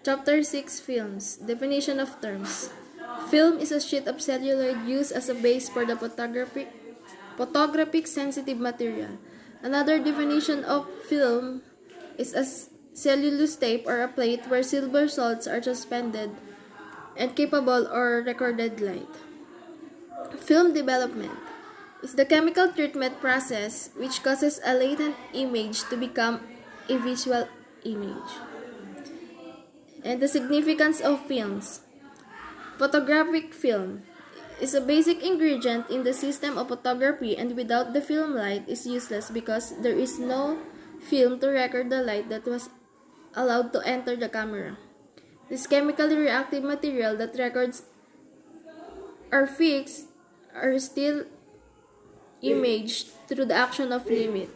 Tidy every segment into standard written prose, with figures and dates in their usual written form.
Chapter 6 Films. Definition of terms. Film is a sheet of celluloid used as a base for the photographic sensitive material. Another definition of film is a cellulose tape or a plate where silver salts are suspended and capable or recorded light. Film development is the chemical treatment process which causes a latent image to become a visual image. And the significance of films. Photographic film is a basic ingredient in the system of photography, and without the film light is useless because there is no film to record the light that was allowed to enter the camera. This chemically reactive material that records are fixed are still imaged through the action of limit.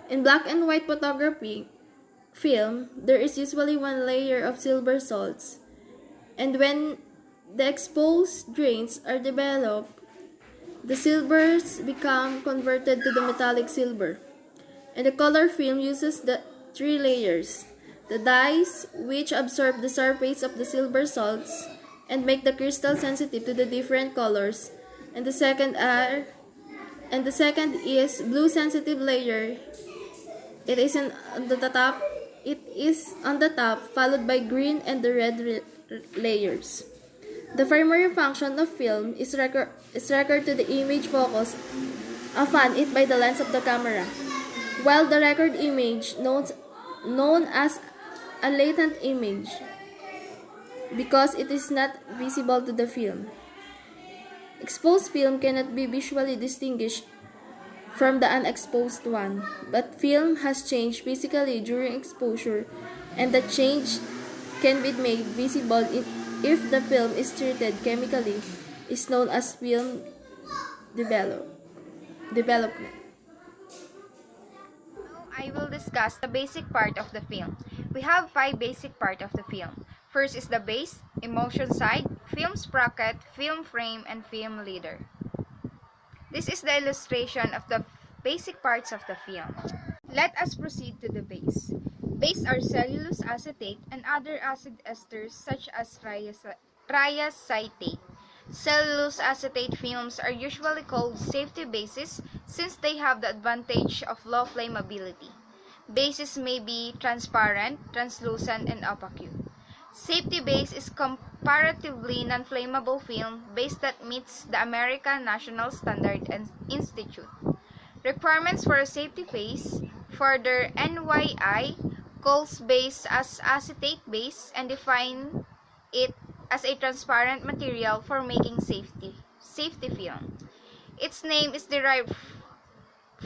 In black and white photography film, there is usually one layer of silver salts, and when the exposed grains are developed, the silvers become converted to the metallic silver. And the color film uses the three layers: the dyes, which absorb the surface of the silver salts and make the crystal sensitive to the different colors, and the second is blue sensitive layer. It is on the top, followed by green and the red layers. The primary function of film is record to the image focus upon it by the lens of the camera, while the record image known as a latent image because it is not visible to the film. Exposed film cannot be visually distinguished from the unexposed one, but film has changed physically during exposure, and the change can be made visible if the film is treated chemically, is known as film development. Now I will discuss the basic part of the film. We have 5 basic parts of the film. First is the base, emulsion side, film sprocket, film frame, and film leader. This is the illustration of the basic parts of the film. Let us proceed to the base. Base are cellulose acetate and other acid esters such as triacetate. Cellulose acetate films are usually called safety bases since they have the advantage of low flammability. Bases may be transparent, translucent, and opaque. Safety base is comparatively non-flammable film base that meets the American National Standard Institute. Requirements for a safety base: further, NYI calls base as acetate base and define it as a transparent material for making safety film. Its name is derived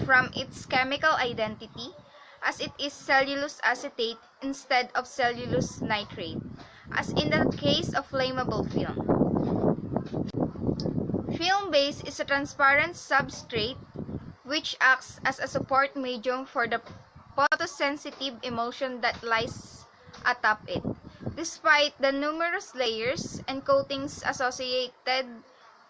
from its chemical identity, as it is cellulose acetate instead of cellulose nitrate, as in the case of flammable film. Film base is a transparent substrate which acts as a support medium for the photosensitive emulsion that lies atop it. Despite the numerous layers and coatings associated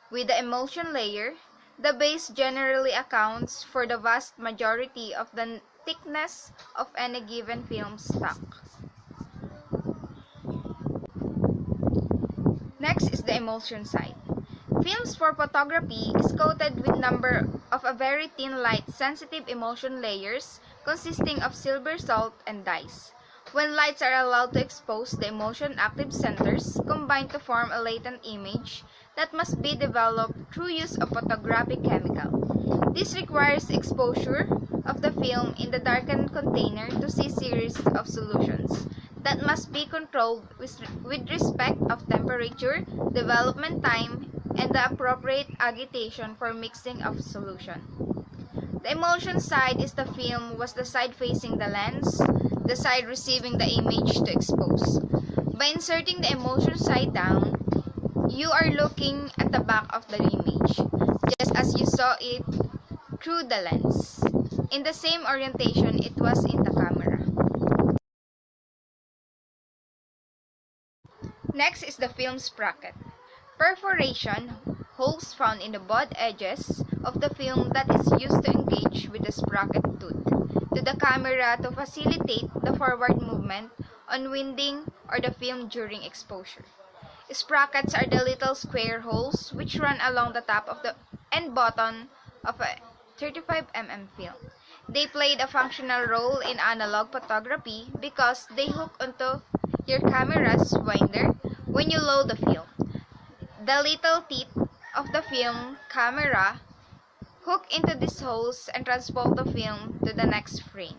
with the emulsion layer, the base generally accounts for the vast majority of the thickness of any given film stock. Next is the emulsion side. Films for photography is coated with number of a very thin light-sensitive emulsion layers consisting of silver salt and dyes. When lights are allowed to expose, the emulsion active centers combine to form a latent image that must be developed through use of photographic chemical. This requires exposure of the film in the darkened container to see series of solutions that must be controlled with respect of temperature, development time, and the appropriate agitation for mixing of solution. The emulsion side is the film was the side facing the lens, the side receiving the image to expose. By inserting the emulsion side down, you are looking at the back of the image, just as you saw it through the lens, in the same orientation it was in the camera. Next is the film sprocket. Perforation, holes found in the butt edges of the film that is used to engage with the sprocket tooth to the camera to facilitate the forward movement, unwinding, or the film during exposure. Sprockets are the little square holes which run along the top of the and bottom of a 35 mm film. They played a functional role in analog photography because they hook onto your camera's winder when you load the film. The little teeth of the film camera hook into these holes and transport the film to the next frame.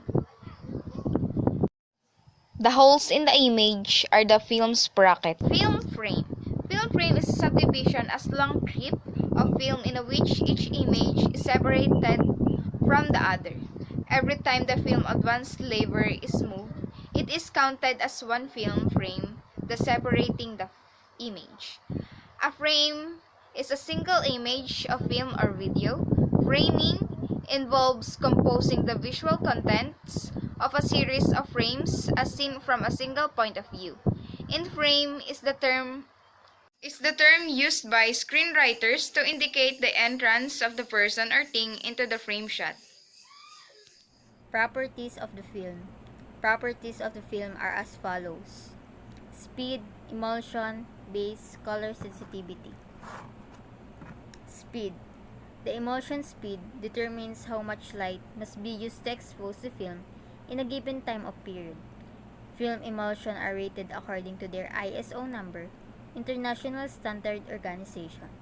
The holes in the image are the film sprocket. Film frame. Film frame is a subdivision as long strip of film in which each image is separated from the other. Every time the film advance lever is moved, it is counted as one film frame, thus separating the image. A frame is a single image of film or video. Framing involves composing the visual contents of a series of frames as seen from a single point of view. In frame is the term used by screenwriters to indicate the entrance of the person or thing into the frame shot. Properties of the film. Properties of the film are as follows: speed, emulsion, base, color sensitivity. Speed. The emulsion speed determines how much light must be used to expose the film in a given time of period. Film emulsion are rated according to their ISO number, International Standard Organization,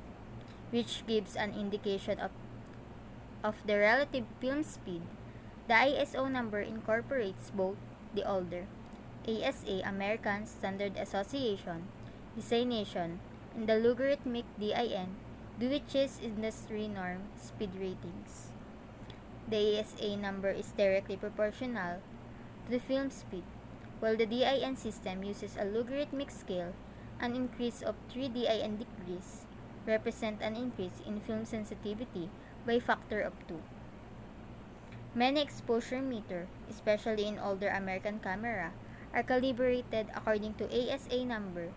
which gives an indication of the relative film speed. The ISO number incorporates both the older ASA American Standard Association designation and the logarithmic DIN, which is industry norm speed ratings. The ASA number is directly proportional to the film speed, while the DIN system uses a logarithmic scale. An increase of 3 DIN degrees represent an increase in film sensitivity by factor of 2. Many exposure meter, especially in older American camera, are calibrated according to ASA number,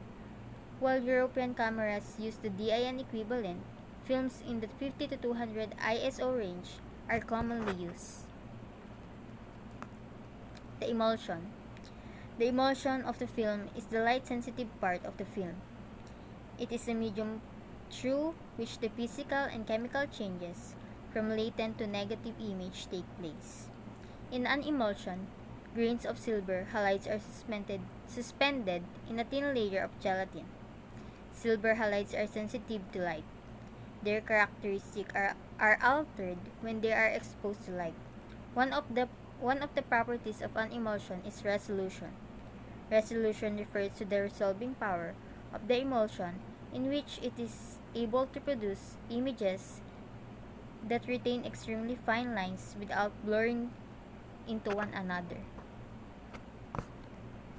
while European cameras use the DIN equivalent. Films in the 50 to 200 ISO range are commonly used. The emulsion. The emulsion of the film is the light-sensitive part of the film. It is a medium through which the physical and chemical changes from latent to negative image take place. In an emulsion, grains of silver halides are suspended in a thin layer of gelatin. Silver halides are sensitive to light. Their characteristics are altered when they are exposed to light. One of the properties of an emulsion is resolution. Resolution refers to the resolving power of the emulsion, in which it is able to produce images that retain extremely fine lines without blurring into one another.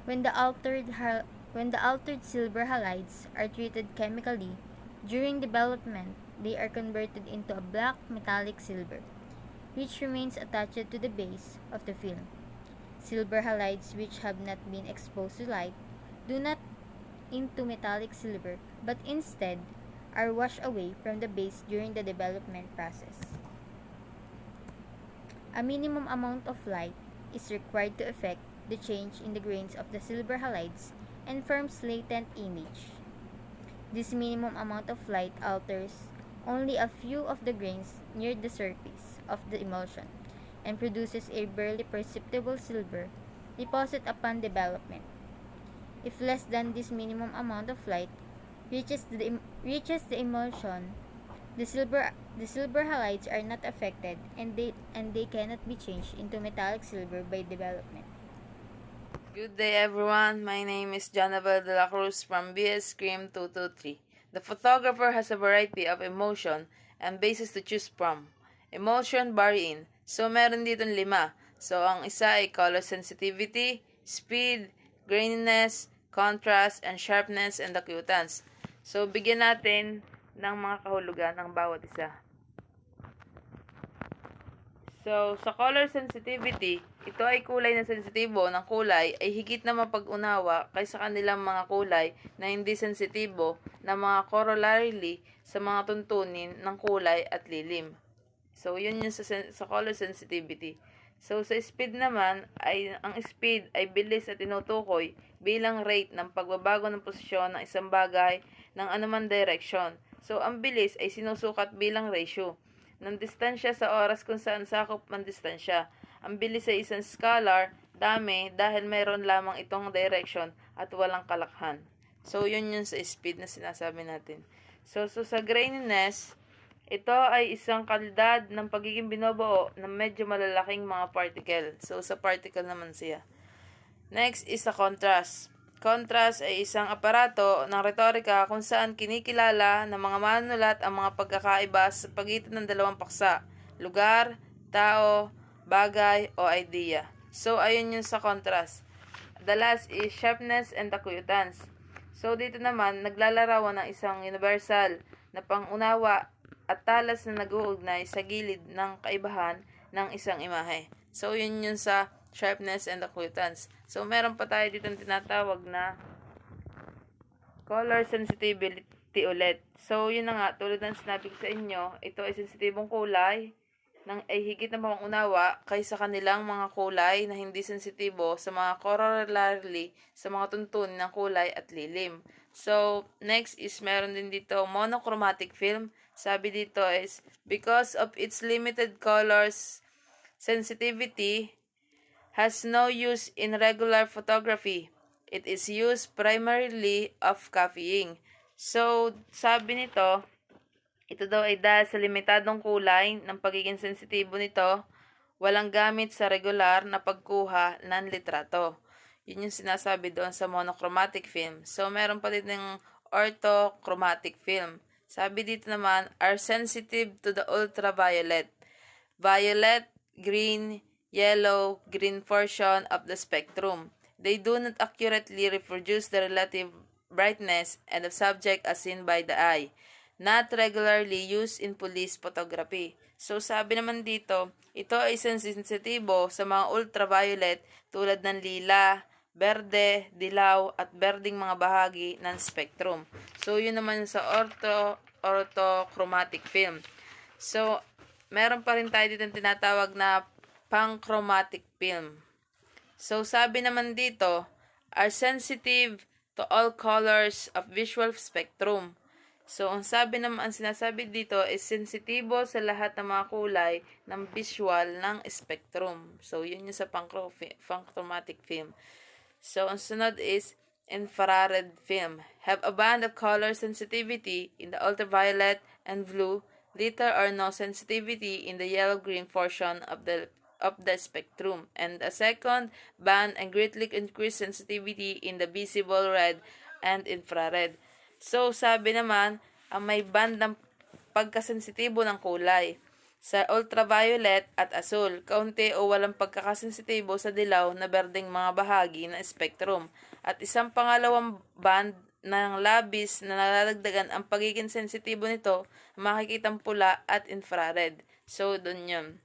When the altered silver halides are treated chemically during development, they are converted into a black metallic silver, which remains attached to the base of the film. Silver halides which have not been exposed to light do not into metallic silver, but instead are washed away from the base during the development process. A minimum amount of light is required to effect the change in the grains of the silver halides and forms latent image. This minimum amount of light alters only a few of the grains near the surface of the emulsion and produces a barely perceptible silver deposit upon development. If less than this minimum amount of light reaches the emulsion, the silver halides are not affected and they cannot be changed into metallic silver by development. Good day everyone, my name is Jonabel de la Cruz from Bscrim 223. The photographer has a variety of emulsion and bases to choose from. Emulsion vary in. So meron ditong 5. So ang isa ay color sensitivity, speed, graininess, contrast, and sharpness and acutance. So bigyan natin ng mga kahulugan ang bawat isa. So, sa color sensitivity, ito ay kulay na sensitibo ng kulay ay higit na mapag-unawa kaysa kanilang mga kulay na hindi sensitibo na mga corollarily sa mga tuntunin ng kulay at lilim. So, yun yung sa color sensitivity. So, sa speed naman, ang speed ay bilis at tinutukoy bilang rate ng pagbabago ng posisyon ng isang bagay ng anuman direction. So, ang bilis ay sinusukat bilang ratio ng distansya sa oras kung saan sakop ang distansya. Ang bilis ay isang scalar, dami, dahil mayroon lamang itong direction at walang kalakhan. So, yun sa speed na sinasabi natin. So sa graininess, ito ay isang kalidad ng pagiging binubuo ng medyo malalaking mga particle. So, sa particle naman siya. Next is sa contrast. Contrast ay isang aparato ng retorika kung saan kinikilala ng mga manunulat ang mga pagkakaiba sa pagitan ng dalawang paksa, lugar, tao, bagay, o idea. So, ayun sa contrast. The last is sharpness and acquiescence. So, dito naman, naglalarawan ng isang universal na pangunawa at talas na nag-uugnay sa gilid ng kaibahan ng isang imahe. So, yun sa sharpness and acquiescence. So, meron pa tayo dito tinatawag na color sensitivity ulit. So, yun na nga, tulad ng sinabi ko sa inyo, ito ay sensitibong kulay ay higit na pangunawa kaysa kanilang mga kulay na hindi sensitibo sa mga corollary sa mga tuntunin ng kulay at lilim. So, next is meron din dito monochromatic film. Sabi dito is, because of its limited colors, sensitivity has no use in regular photography. It is used primarily of copying. So, sabi nito, ito daw ay dahil sa limitadong kulay ng pagiging sensitibo nito, walang gamit sa regular na pagkuha ng litrato. Yun sinasabi doon sa monochromatic film. So, meron pa din ng orthochromatic film. Sabi dito naman, are sensitive to the ultraviolet, violet, green, yellow, green portion of the spectrum. They do not accurately reproduce the relative brightness and of subject as seen by the eye, not regularly used in police photography. So, sabi naman dito, ito ay sensitibo sa mga ultraviolet tulad ng lila, berde, dilaw, at berding mga bahagi ng spectrum. So, yun naman sa orthochromatic film. So, meron pa rin tayo dito tinatawag na panchromatic film. So, sabi naman dito, are sensitive to all colors of visual spectrum. So, ang sinasabi dito is sensitibo sa lahat ng mga kulay ng visual ng spectrum. So, yun sa panchromatic film. So, ang sunod is infrared film. Have a band of color sensitivity in the ultraviolet and blue, little or no sensitivity in the yellow-green portion of the spectrum, and a second band and greatly increased sensitivity in the visible red and infrared. So, sabi naman, ang may band ng pagkasensitibo ng kulay sa ultraviolet at asul, kaunti o walang pagkakasensitibo sa dilaw na berdeng mga bahagi ng spectrum, at isang pangalawang band ng labis na nalalagdagan ang pagiging sensitibo nito, makikitang pula at infrared. So, dun yun.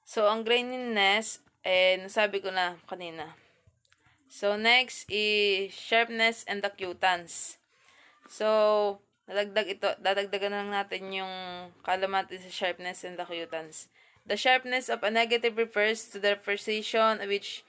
So, ang graininess, nasabi ko na kanina. So, next is sharpness and acutance. So, dadagdagan lang natin yung kalaman natin sa sharpness and acutance. The sharpness of a negative refers to the precision which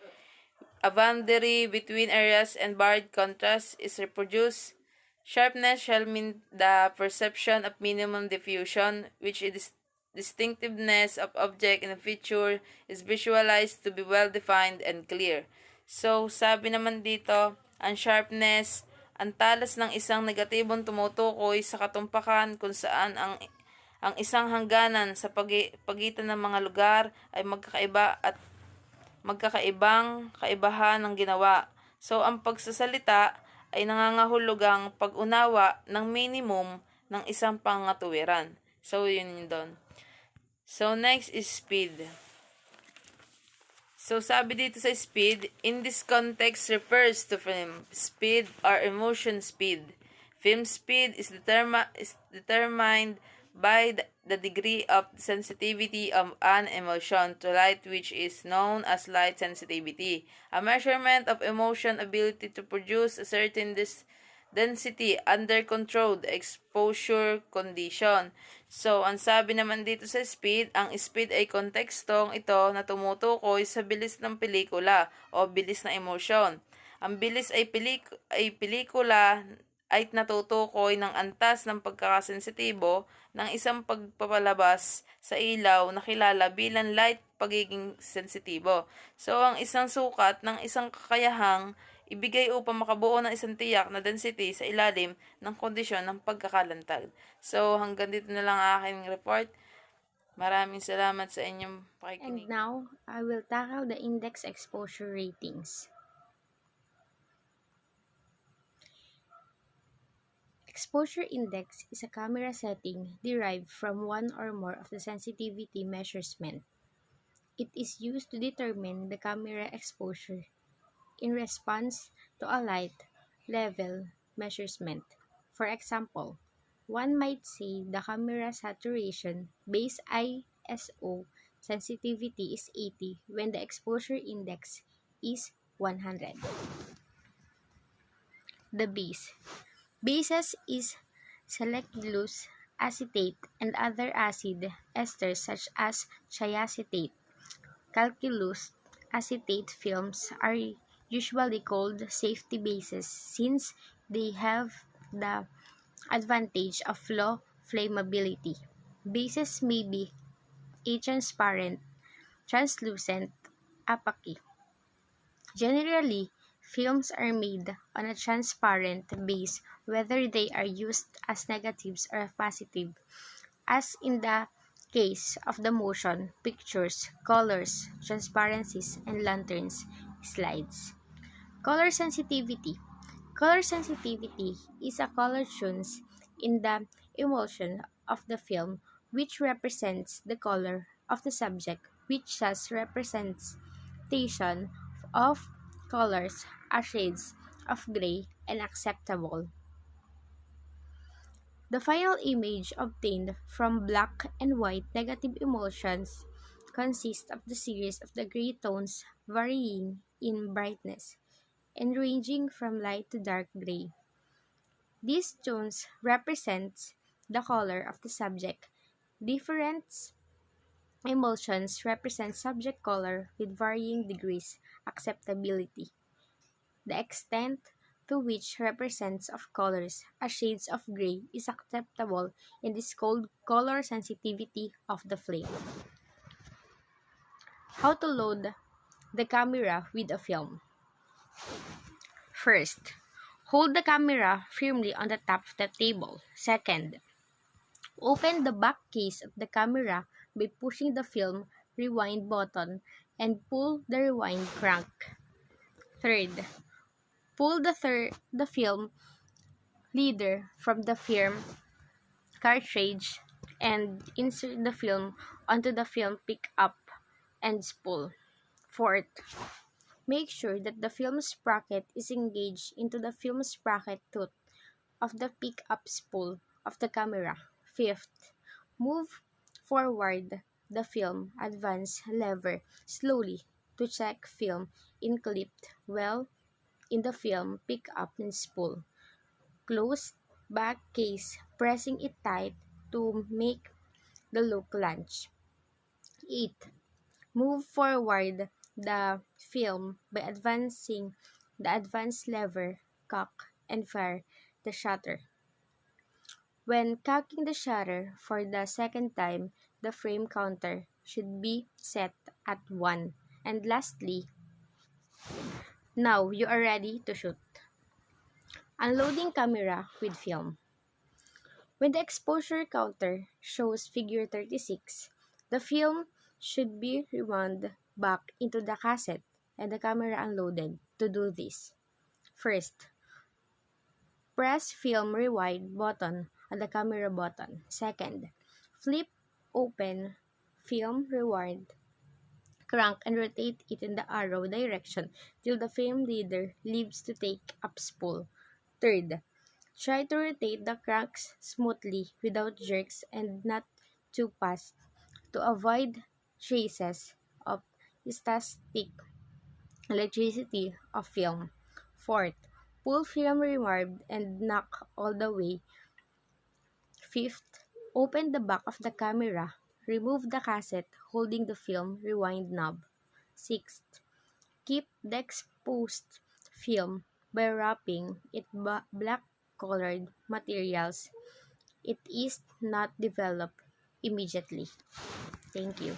a boundary between areas and barred contrast is reproduced. Sharpness shall mean the perception of minimum diffusion, which is distinctiveness of object and feature is visualized to be well-defined and clear. So, sabi naman dito, ang sharpness, ang talas ng isang negatibong tumutukoy sa katumpakan kung saan ang isang hangganan sa pagitan ng mga lugar ay magkakaiba at magkakaibang kaibahan ng ginawa. So, ang pagsasalita ay nangangahulugang pag-unawa ng minimum ng isang pangatuwiran. So, yun doon. So, next is speed. So, sabi dito sa speed, in this context refers to film speed or emotion speed. Film speed is determined by the degree of sensitivity of an emotion to light, which is known as light sensitivity, a measurement of emotion ability to produce a certain density under controlled exposure condition. So, ang sabi naman dito sa speed, ang speed ay kontekstong ito na tumutukoy sa bilis ng pelikula o bilis na emosyon. Ang bilis ay pelikula ay natutukoy ng antas ng pagkakasensitibo ng isang pagpapalabas sa ilaw na kilala bilang light pagiging sensitibo. So, ang isang sukat ng isang kakayahang ibigay upang makabuo ng isang tiyak na density sa ilalim ng kondisyon ng pagkakalantad. So, hanggang dito na lang ang aking report. Maraming salamat sa inyong And pakikinig. now, I will tackle the index exposure ratings. Exposure index is a camera setting derived from one or more of the sensitivity measurements. It is used to determine the camera exposure in response to a light level measurement. For example, one might say the camera saturation base ISO sensitivity is 80 when the exposure index is 100. The base. Bases is salicylose acetate and other acid esters such as triacetate. Calculose acetate films are usually called safety bases since they have the advantage of low flammability. Bases may be a transparent, translucent, opaque. Generally, films are made on a transparent base whether they are used as negatives or positive, as in the case of the motion pictures, colors, transparencies, and lanterns slides. Color sensitivity. Color sensitivity is a color change in the emulsion of the film which represents the color of the subject, which has representation of colors as shades of gray and acceptable. The final image obtained from black and white negative emulsions consists of the series of the gray tones varying in brightness and ranging from light to dark gray. These tones represent the color of the subject. Different emulsions represent subject color with varying degrees acceptability. The extent to which represents of colors as shades of gray is acceptable and is called color sensitivity of the flame. How to load the camera with a film. First, hold the camera firmly on the top of the table. Second, open the back case of the camera by pushing the film rewind button and pull the rewind crank. Third, pull the film leader from the film cartridge and insert the film onto the film pickup and spool. Fourth, make sure that the film sprocket is engaged into the film sprocket tooth of the pickup spool of the camera. Fifth, move forward the film advance lever slowly to check film clipped well in the film pickup and spool. Close back case, pressing it tight to make the look lunge. 8. Move forward the film by advancing the advance lever, cock, and fire the shutter. When cocking the shutter for the second time, the frame counter should be set at 1. And lastly, now you are ready to shoot. Unloading camera with film. When the exposure counter shows figure 36, the film should be rewound back into the cassette and the camera unloaded. To do this, first, press film rewind button on the camera button. Second, flip open film rewind crank and rotate it in the arrow direction till the film leader leaves to take up spool. Third, try to rotate the cranks smoothly without jerks and not too fast to avoid traces of static electricity of film. Fourth, Pull film rewind and knock all the way. Fifth, open the back of the camera. Remove the cassette holding the film rewind knob. Sixth, keep the exposed film by wrapping it black colored materials. It is not developed immediately. Thank you.